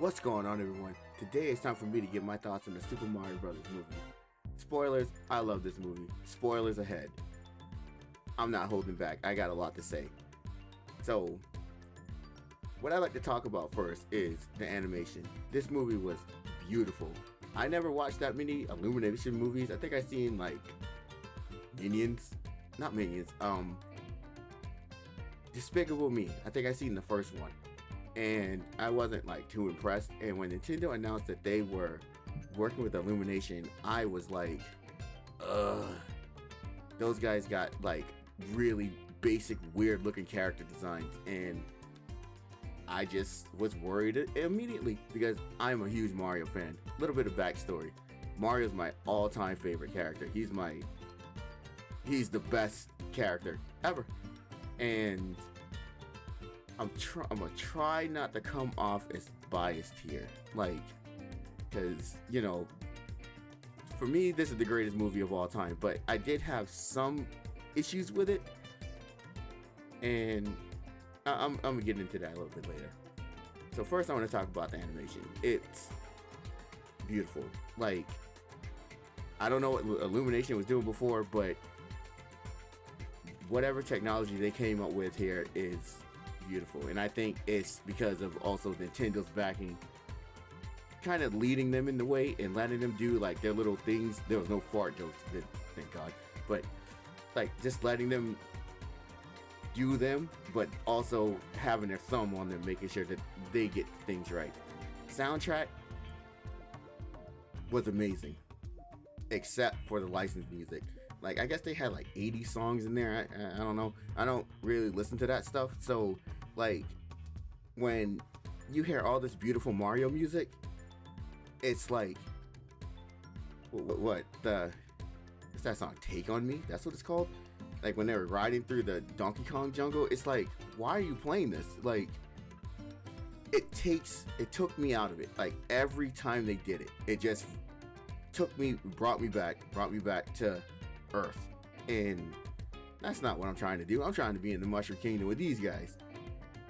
What's going on, everyone? Today it's time for me to give my thoughts on the Super Mario Brothers movie. Spoilers, I love this movie. Spoilers ahead. I'm not holding back. I got a lot to say. So, what I'd like to talk about first is the animation. This movie was beautiful. I never watched that many Illumination movies. I think I seen like Minions. Not Minions. Despicable Me. I think I seen the first one. And I wasn't like too impressed. And when Nintendo announced that they were working with Illumination, I was like, ugh. Those guys got like really basic, weird looking character designs. And I just was worried immediately because I'm a huge Mario fan. A little bit of backstory. Mario's my all-time favorite character. He's the best character ever. And I'm gonna try not to come off as biased here, like, because for me this is the greatest movie of all time, but I did have some issues with it, and I'm gonna get into that a little bit later. So first I want to talk about the animation. It's beautiful. Like, I don't know what Illumination was doing before, but whatever technology they came up with here is beautiful, and I think it's because of also Nintendo's backing, kind of leading them in the way and letting them do like their little things. There was no fart jokes, thank God, but like just letting them do them, but also having their thumb on them, making sure that they get things right. Soundtrack was amazing, except for the licensed music. Like, I guess they had like 80 songs in there. I don't know. I don't really listen to that stuff. So, like, when you hear all this beautiful Mario music, it's like, what's that song? Take On Me? That's what it's called? Like, when they were riding through the Donkey Kong jungle, it's like, why are you playing this? Like, it took me out of it. Like, every time they did it, it just brought me back to Earth, and that's not what I'm trying to do. I'm trying to be in the Mushroom Kingdom with these guys,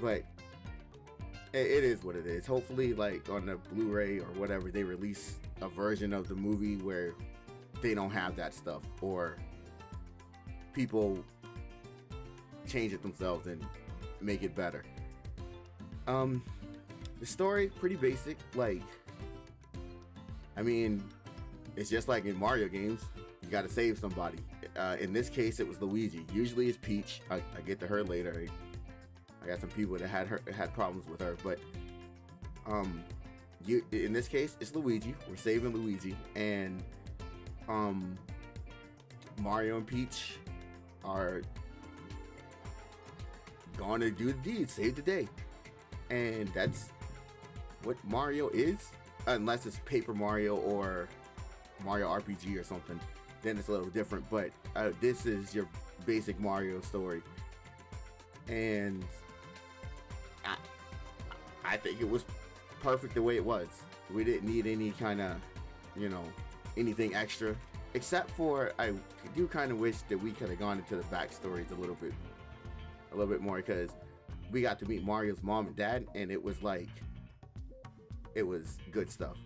but it is what it is. Hopefully, like on the Blu-ray or whatever, they release a version of the movie where they don't have that stuff, or people change it themselves and make it better. The story, pretty basic. Like, I mean, it's just like in Mario games. You gotta save somebody. In this case, it was Luigi. Usually it's Peach. I get to her later. I got some people that had problems with her, but in this case, it's Luigi. We're saving Luigi, and Mario and Peach are going to do the deed, save the day, and that's what Mario is, unless it's Paper Mario or Mario RPG or something. Then it's a little different, but this is your basic Mario story, and I think it was perfect the way it was. We didn't need any kind of, anything extra, except for I do kind of wish that we could have gone into the backstories a little bit more, because we got to meet Mario's mom and dad, and it was good stuff.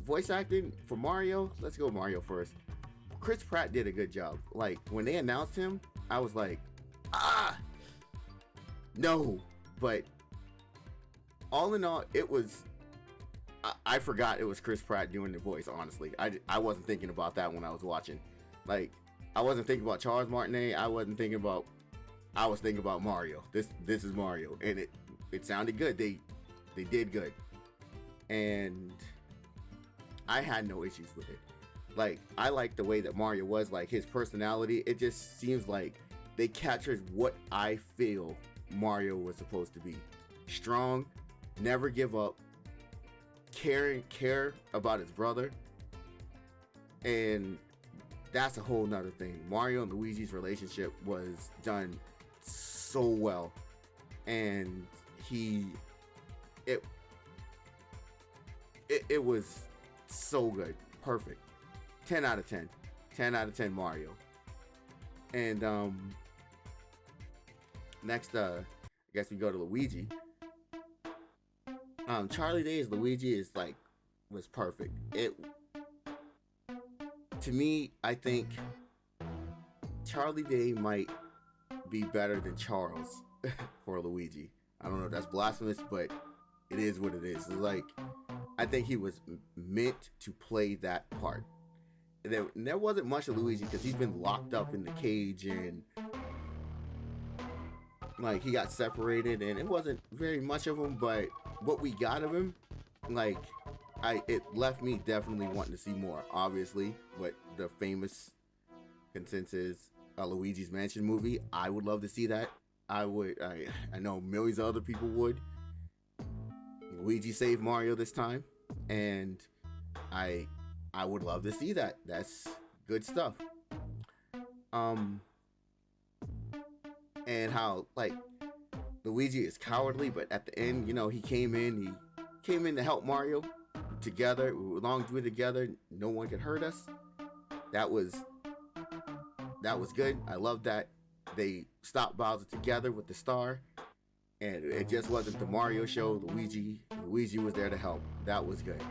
Voice acting for Mario, let's go Mario first. Chris Pratt did a good job. Like, when they announced him, I was like, no. But all in all, it was, I forgot it was Chris Pratt doing the voice, honestly. I wasn't thinking about that when I was watching. Like, I wasn't thinking about Charles Martinet. I was thinking about Mario. This is Mario, and it sounded good. They did good, and I had no issues with it. Like, I like the way that Mario was, like his personality. It just seems like they captured what I feel Mario was supposed to be. Strong, never give up, care about his brother, and that's a whole nother thing. Mario and Luigi's relationship was done so well, and it was so good. Perfect. 10 out of 10. 10 out of 10 Mario. And next, I guess we go to Luigi. Charlie Day's Luigi is like was perfect. It to me, I think Charlie Day might be better than Charles for Luigi. I don't know if that's blasphemous, but it is what it is. It's like I think he was meant to play that part. There wasn't much of Luigi because he's been locked up in the cage and like he got separated and it wasn't very much of him. But what we got of him, like it left me definitely wanting to see more. Obviously, what the famous consensus Luigi's Mansion movie, I would love to see that. I know millions of other people would. Luigi saved Mario this time, and I I would love to see that. That's good stuff. Um, and how like Luigi is cowardly, but at the end, he came in to help Mario together. We were long way together. No one could hurt us. That was good. I love that they stopped Bowser together with the star, and it just wasn't the Mario show. Luigi was there to help. That was good.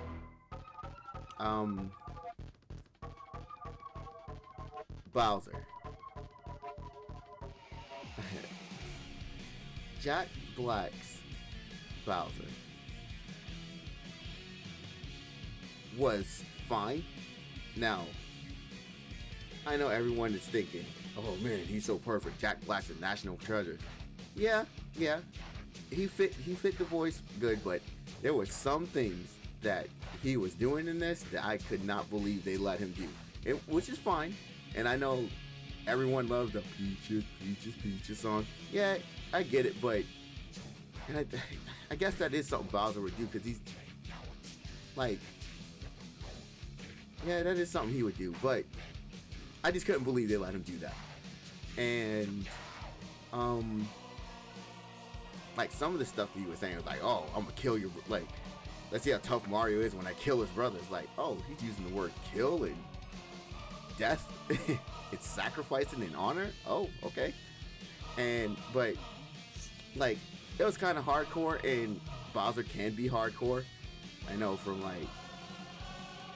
Bowser. Jack Black's Bowser was fine. Now, I know everyone is thinking, oh man, he's so perfect. Jack Black's a national treasure. Yeah. He fit the voice good, but there were some things that he was doing in this that I could not believe they let him do. Which is fine. And I know everyone loves the Peaches song. Yeah, I get it, but I guess that is something Bowser would do because he's like, yeah, that is something he would do. But I just couldn't believe they let him do that. And like some of the stuff he was saying was like, oh, I'm gonna kill your like. Let's see how tough Mario is when I kill his brothers. Like, oh, he's using the word kill and death. It's sacrificing in honor. Oh, okay. But like it was kind of hardcore, and Bowser can be hardcore. I know from like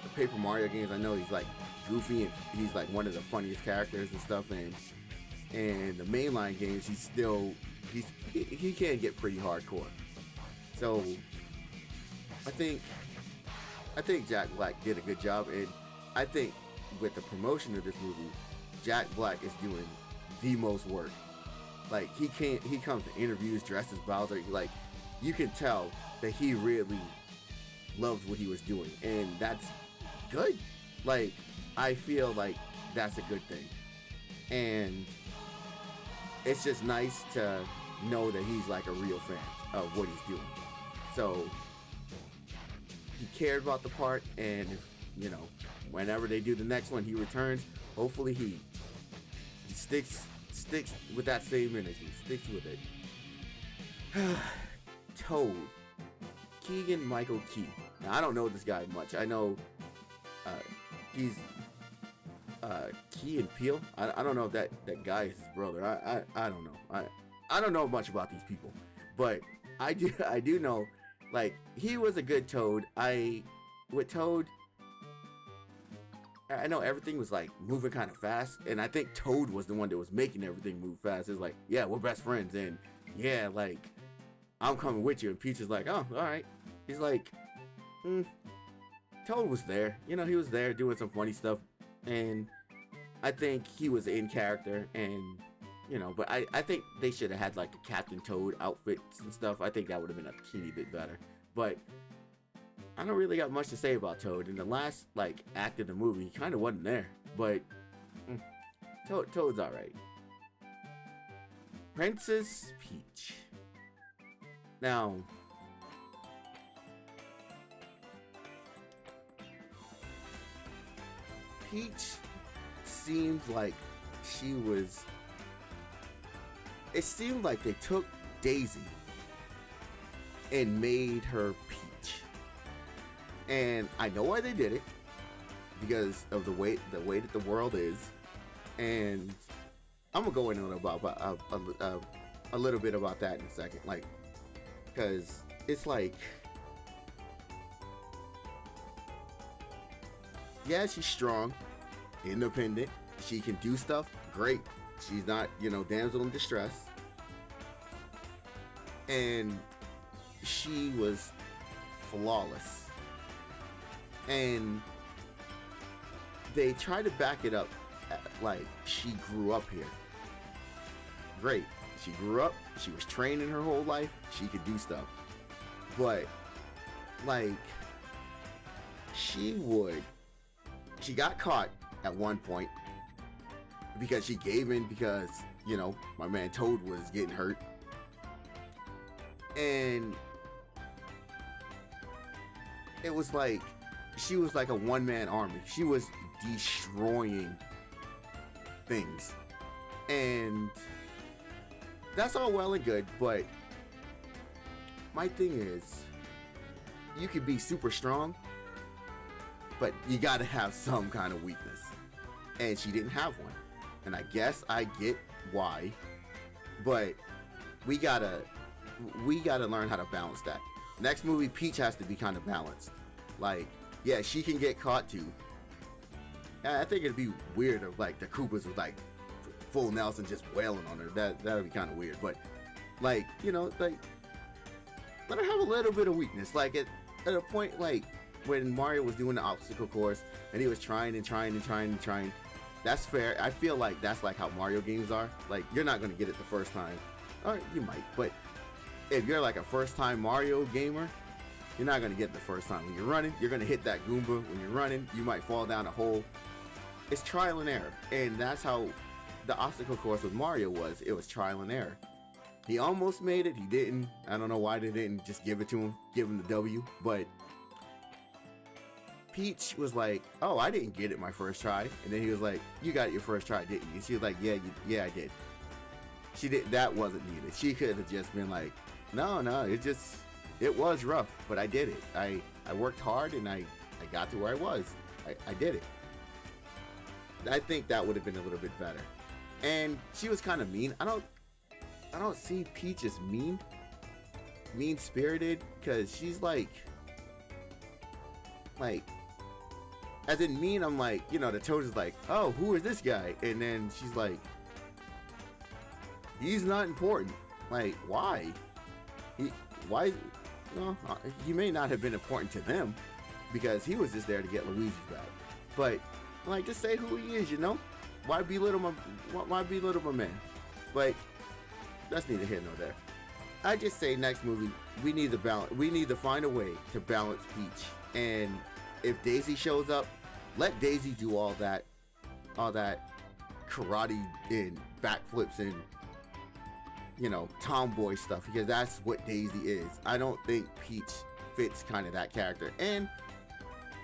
the Paper Mario games. I know he's like goofy and he's like one of the funniest characters and stuff. And the mainline games, he can get pretty hardcore. So I think Jack Black did a good job, and I think with the promotion of this movie, Jack Black is doing the most work. Like he comes to interviews dressed as Bowser. Like you can tell that he really loved what he was doing, and that's good. Like I feel like that's a good thing, and it's just nice to know that he's like a real fan of what he's doing. So he cared about the part, and if, whenever they do the next one, he returns. Hopefully he sticks with that same energy, sticks with it. Toad, Keegan Michael Key. Now I don't know this guy much. I know he's Key and Peele. I don't know if that guy is his brother. I don't know. I don't know much about these people, but I do know like he was a good Toad. With Toad, I know everything was like moving kind of fast, and I think Toad was the one that was making everything move fast. It's like, yeah, we're best friends, and yeah, like I'm coming with you. And Peach is like, oh, all right. He's like, Toad was there. He was there doing some funny stuff, and I think he was in character, and but I think they should have had like the Captain Toad outfits and stuff. I think that would have been a teeny bit better, but I don't really got much to say about Toad. In the last like act of the movie, he kind of wasn't there, but Toad's all right. Princess Peach. Now, Peach seemed like she was. It seemed like they took Daisy and made her Peach. And I know why they did it, because of the way that the world is, and I'm gonna go into about a little bit about that in a second, like, because it's like yeah, she's strong, independent. She can do stuff. Great. She's not, damsel in distress. And she was flawless. And they try to back it up like she grew up here. Great. She grew up. She was training her whole life. She could do stuff. But, like, she got caught at one point because she gave in because, my man Toad was getting hurt. And it was like, she was like a one-man army. She was destroying things. And that's all well and good, but my thing is, you could be super strong, but you gotta have some kind of weakness. And she didn't have one. And I guess I get why, but we gotta learn how to balance that. Next movie, Peach has to be kind of balanced. Like, yeah, she can get caught too. I think it'd be weird if like the Koopas was like full Nelson just wailing on her. That'd be kind of weird. But like, like let her have a little bit of weakness. Like at a point, like when Mario was doing the obstacle course and he was trying. That's fair. I feel like that's like how Mario games are. Like, you're not gonna get it the first time, or you might, but if you're like a first-time Mario gamer, you're not gonna get it the first time. When you're running, you're gonna hit that Goomba. When you're running, you might fall down a hole. It's trial and error, and that's how the obstacle course with Mario was. It was trial and error. He almost made it. He didn't. I don't know why they didn't just give it to him, give him the W. But Peach was like, "Oh, I didn't get it my first try," and then he was like, "You got it your first try, didn't you?" And she was like, "Yeah, I did." She did. That wasn't needed. She could have just been like, "No, it was rough, but I did it. I worked hard and I got to where I was. I did it." I think that would have been a little bit better. And she was kind of mean. I don't see Peach as mean-spirited, because she's like, as in mean, I'm like, the Toad is like, "Oh, who is this guy?" And then she's like, "He's not important." Like, why? He may not have been important to them, because he was just there to get Luigi's back. But like, just say who he is, Why belittle my man? But that's neither here nor there. I just say next movie, we need to balance. We need to find a way to balance Peach. And if Daisy shows up, let Daisy do all that karate and backflips and tomboy stuff, because that's what Daisy is. I don't think Peach fits kind of that character. And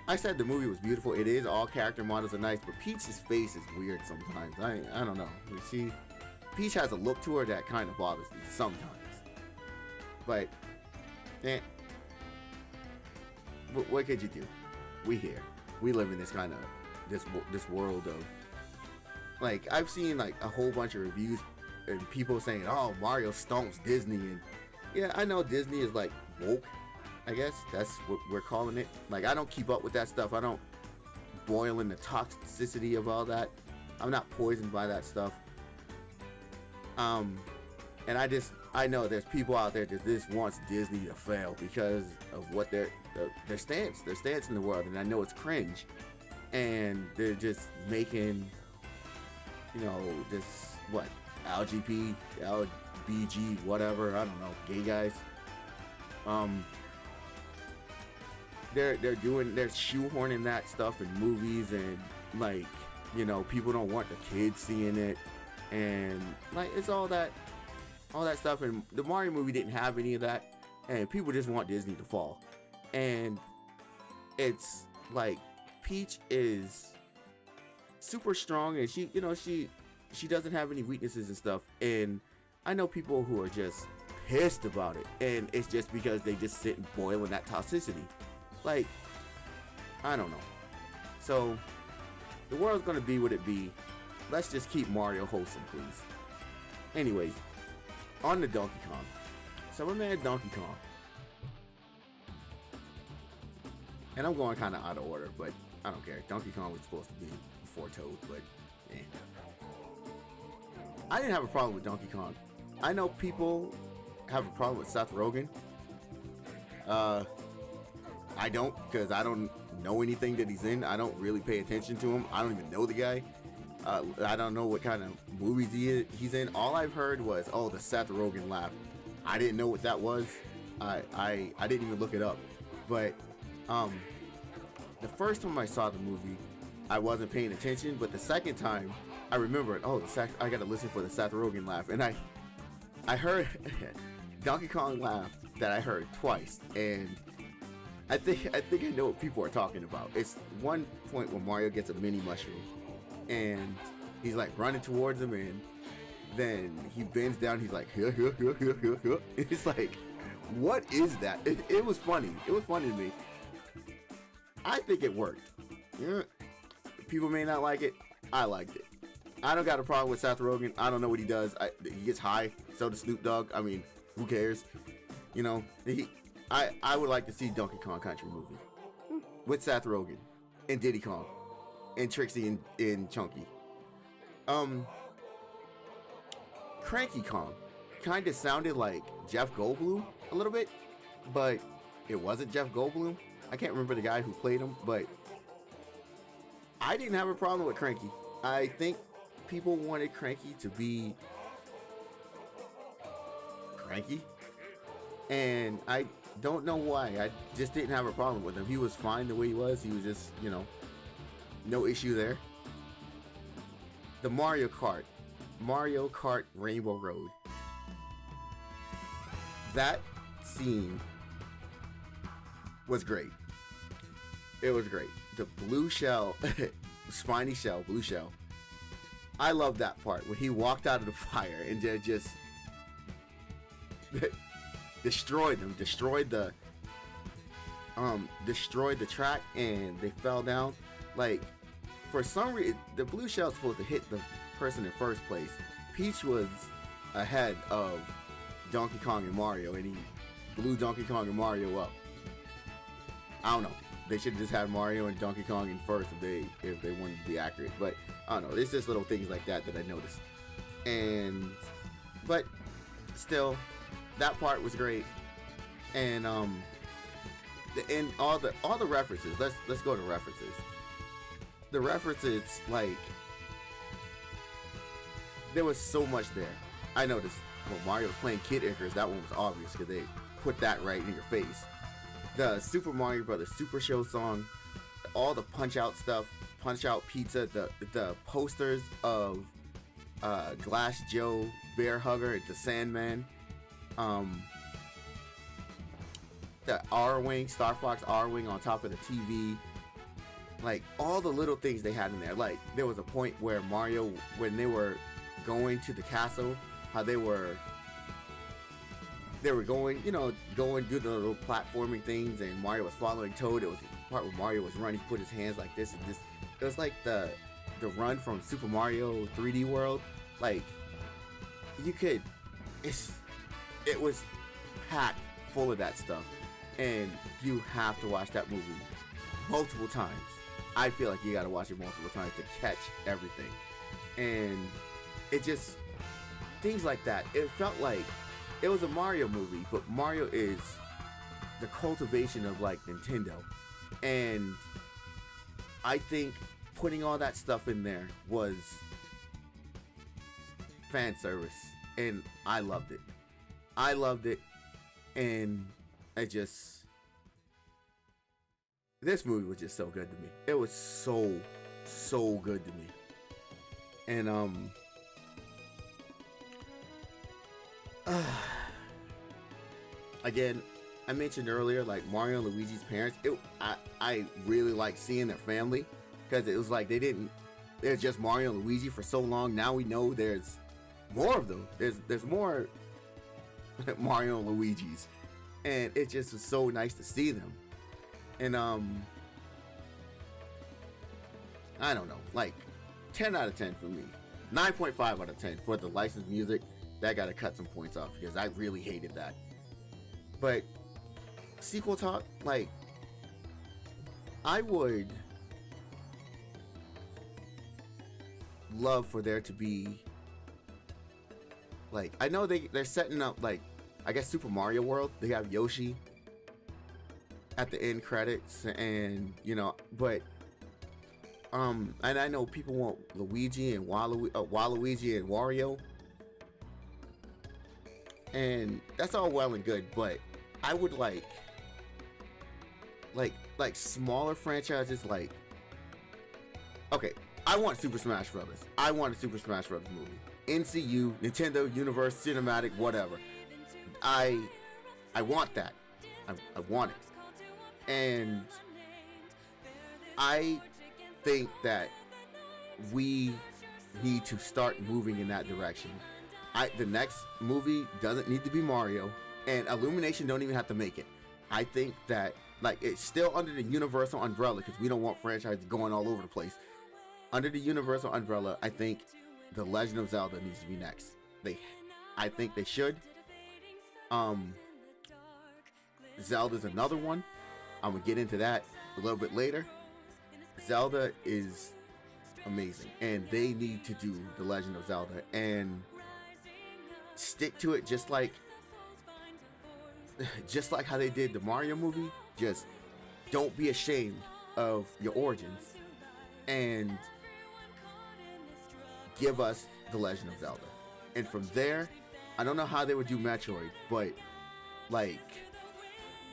I said the movie was beautiful. It is. All character models are nice, but Peach's face is weird sometimes. I don't know. Peach has a look to her that kind of bothers me sometimes. But what could you do? We here. We live in this kind of this world of, like, I've seen like a whole bunch of reviews and people saying, "Oh, Mario stomps Disney," and yeah, I know Disney is like woke. I guess that's what we're calling it. Like, I don't keep up with that stuff. I don't boil in the toxicity of all that. I'm not poisoned by that stuff. And I know there's people out there that just wants Disney to fail because of what their stance in the world, and I know it's cringe, and they're just making, this LBG, whatever, I don't know, gay guys. They're shoehorning that stuff in movies, and like, people don't want the kids seeing it, and like, it's all that stuff. And the Mario movie didn't have any of that, and people just want Disney to fall. And it's like, Peach is super strong, and she doesn't have any weaknesses and stuff. And I know people who are just pissed about it, and it's just because they just sit and boil in that toxicity. Like, I don't know. So the world's gonna be what it be. Let's just keep Mario wholesome, please. Anyways, on to Donkey Kong. So we're mad Donkey Kong. And I'm going kind of out of order, but I don't care. Donkey Kong was supposed to be before Toad, but eh. I didn't have a problem with Donkey Kong. I know people have a problem with Seth Rogen. I don't, because I don't know anything that he's in. I don't really pay attention to him. I don't even know the guy. I don't know what kind of movies he's in. All I've heard was, oh, the Seth Rogen laugh. I didn't know what that was. I didn't even look it up. But the first time I saw the movie, I wasn't paying attention. But the second time, I remembered, oh, I got to listen for the Seth Rogen laugh. And I heard Donkey Kong laugh that I heard twice. And I think I know what people are talking about. It's one point where Mario gets a mini mushroom. And he's like running towards him, and then he bends down. He's like, huh, huh, huh, huh, huh, huh. It's like, what is that? It was funny. It was funny to me. I think it worked. Yeah. People may not like it. I liked it. I don't got a problem with Seth Rogen. I don't know what he does. He gets high. So does Snoop Dogg. I mean, who cares? You know, I would like to see Donkey Kong Country movie with Seth Rogen and Diddy Kong and Trixie and Chunky. Cranky Kong kind of sounded like Jeff Goldblum a little bit, but it wasn't Jeff Goldblum. I can't remember the guy who played him, but I didn't have a problem with Cranky. I think people wanted Cranky to be cranky, and I don't know why. I just didn't have a problem with him. He was fine the way he was. He was just, you know, no issue there. The Mario Kart Rainbow Road. That scene was great. It was great. The blue shell, spiny shell, blue shell. I love that part when he walked out of the fire and just destroyed them, destroyed the track, and they fell down. Like, for some reason, the blue shell is supposed to hit the person in first place. Peach was ahead of Donkey Kong and Mario, and he blew Donkey Kong and Mario up. I don't know. They should have just had Mario and Donkey Kong in first if they wanted to be accurate. But I don't know. It's just little things like that I noticed. But still, that part was great. And all the references. Let's go to references. The references, like, there was so much there. I noticed when Mario was playing Kid Icarus, that one was obvious because they put that right in your face. The Super Mario Brothers Super Show song, all the Punch Out stuff, Punch Out Pizza, the posters of Glass Joe, Bear Hugger, the Sandman, the R-Wing, Star Fox R-Wing on top of the TV. Like, all the little things they had in there. Like, there was a point where Mario, when they were going to the castle, how they were going, you know, do the little platforming things, and Mario was following Toad. It was the part where Mario was running, he put his hands like this, and just, it was like the run from Super Mario 3D World. Like, it was packed full of that stuff, and you have to watch that movie multiple times. I feel like you gotta watch it multiple times to catch everything. And it just, things like that. It felt like it was a Mario movie, but Mario is the cultivation of, like, Nintendo. And I think putting all that stuff in there was fan service, and I loved it. And this movie was just so good to me. It was so good to me. And again, I mentioned earlier, like, Mario and Luigi's parents. I really like seeing their family, because it was like there's just Mario and Luigi for so long. Now we know there's more of them. There's more Mario and Luigi's, and it just was so nice to see them. And I don't know, like 10 out of 10 for me. 9.5 out of 10 for the licensed music. That gotta cut some points off because I really hated that. But sequel talk, like, I would love for there to be, like, I know they're setting up, like, I guess Super Mario World. They have Yoshi at the end credits, and but and I know people want Luigi and Waluigi and Wario, and that's all well and good, but I would like smaller franchises, like, okay, I want Super Smash Brothers. I want a Super Smash Brothers movie. NCU, Nintendo Universe, Cinematic, whatever. I want that. I want it. And I think that we need to start moving in that direction. The next movie doesn't need to be Mario, and Illumination don't even have to make it. I think that, like, it's still under the Universal umbrella, because we don't want franchises going all over the place. Under the Universal umbrella, I think The Legend of Zelda needs to be next. I think they should. Zelda's another one. I'm gonna get into that a little bit later. Zelda is amazing, and they need to do The Legend of Zelda and stick to it, just like how they did the Mario movie. Just don't be ashamed of your origins and give us The Legend of Zelda. And from there, I don't know how they would do Metroid, but, like,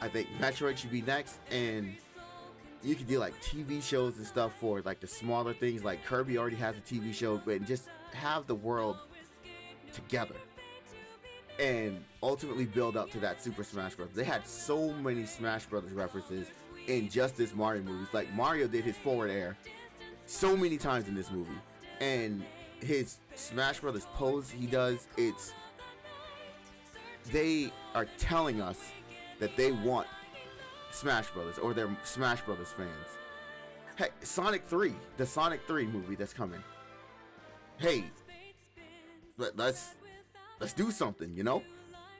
I think Metroid should be next, and you could do, like, TV shows and stuff for, like, the smaller things. Like Kirby already has a TV show, but just have the world together and ultimately build up to that Super Smash Bros. They had so many Smash Brothers references in just this Mario movie. Like, Mario did his forward air so many times in this movie, and his Smash Brothers pose he does, they are telling us that they want Smash Brothers, or they're Smash Brothers fans. Hey, Sonic 3, the Sonic 3 movie that's coming. Hey, let's do something,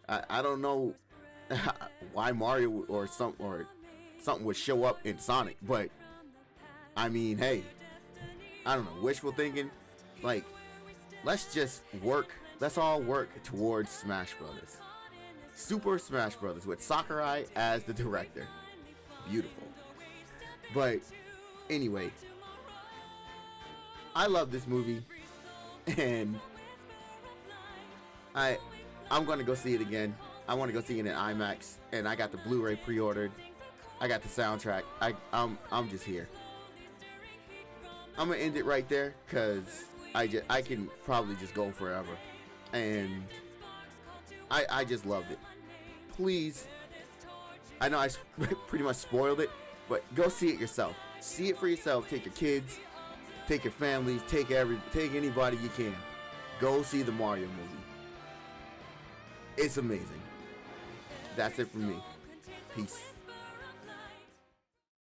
I don't know why Mario or something would show up in Sonic, but I mean, hey, I don't know, wishful thinking. Like, let's all work towards Smash Brothers. Super Smash Brothers with Sakurai as the director. Beautiful. But anyway, I love this movie, and I'm gonna go see it again. I want to go see it in IMAX, and I got the Blu-ray pre-ordered. I got the soundtrack. I'm just here. I'm gonna end it right there, because I can probably just go forever, and I just loved it. Please, I know I pretty much spoiled it, but go see it yourself. See it for yourself. Take your kids, take your families, take anybody you can. Go see the Mario movie. It's amazing. That's it for me. Peace.